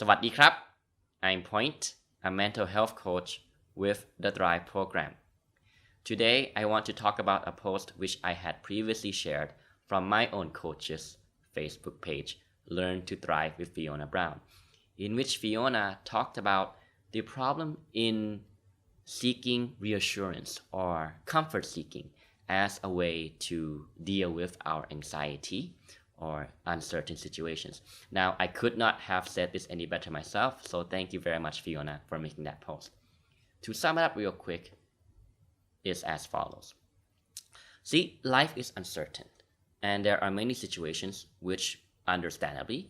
สวัสดีครับ I'm Point, a mental health coach with the Thrive program. Today, I want to talk about a post which I had previously shared from my own coach's Facebook page, Learn to Thrive with Fiona Brown, in which Fiona talked about the problem in seeking reassurance or comfort seeking as a way to deal with our anxiety or uncertain situations. Now, I could not have said this any better myself, so thank you very much, Fiona, for making that post. To sum it up real quick, is as follows. See, life is uncertain, and there are many situations which, understandably,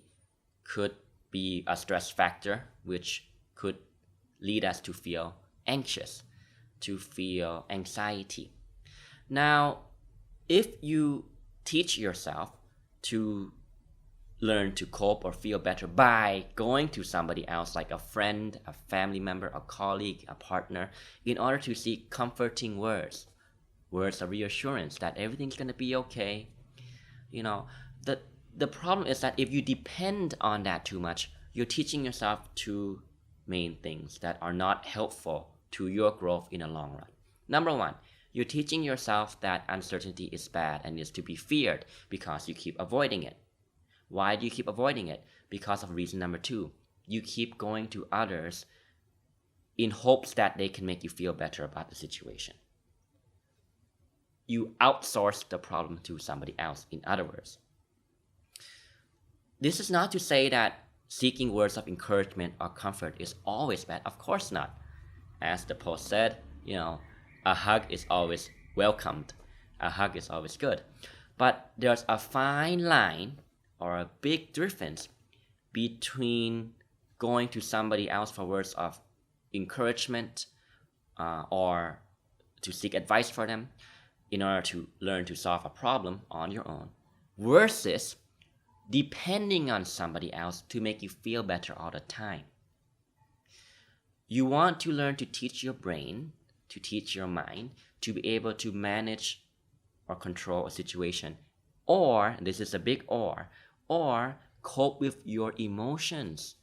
could be a stress factor which could lead us to feel anxious, to feel anxiety. Now, if you teach yourself to learn to cope or feel better by going to somebody else like a friend, a family member, a colleague, a partner, in order to seek comforting words of reassurance that everything's going to be okay. The problem is that if you depend on that too much, you're teaching yourself two main things that are not helpful to your growth in the long run. Number one, you're teaching yourself that uncertainty is bad and is to be feared because you keep avoiding it. Why do you keep avoiding it? Because of reason number two. You keep going to others in hopes that they can make you feel better about the situation. You outsource the problem to somebody else, in other words. This is not to say that seeking words of encouragement or comfort is always bad. Of course not. As the post said, a hug is always welcomed. A hug is always good. But there's a fine line or a big difference between going to somebody else for words of encouragement or to seek advice for them in order to learn to solve a problem on your own versus depending on somebody else to make you feel better all the time. You want to learn to teach your brain, to teach your mind, to be able to manage or control a situation, or, this is a big or cope with your emotions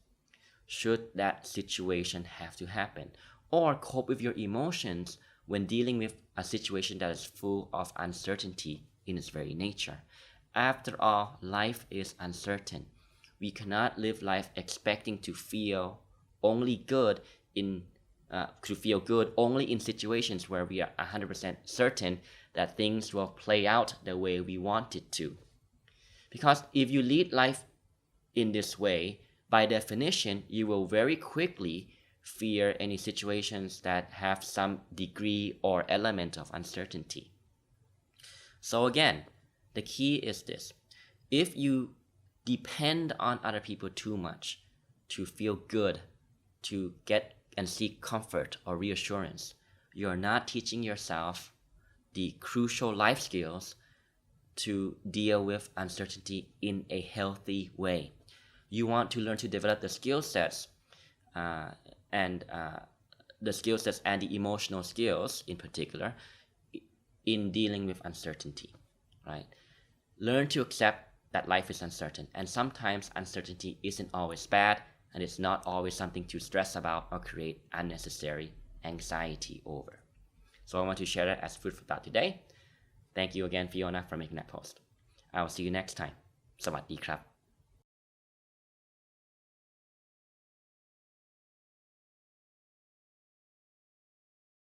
should that situation have to happen, or cope with your emotions when dealing with a situation that is full of uncertainty in its very nature. After all, life is uncertain. We cannot live life expecting to feel only good only in situations where we are 100% certain that things will play out the way we want it to. Because if you lead life in this way, by definition, you will very quickly fear any situations that have some degree or element of uncertainty. So again, the key is this. If you depend on other people too much to feel good, to get and seek comfort or reassurance, you're not teaching yourself the crucial life skills to deal with uncertainty in a healthy way. You want to learn to develop the skill sets and the emotional skills in particular in dealing with uncertainty, right? Learn to accept that life is uncertain, and sometimes uncertainty isn't always bad, and it's not always something to stress about or create unnecessary anxiety over. So I want to share that as food for thought today. Thank you again, Fiona, for making that post. I will see you next time. สวัสดีครับ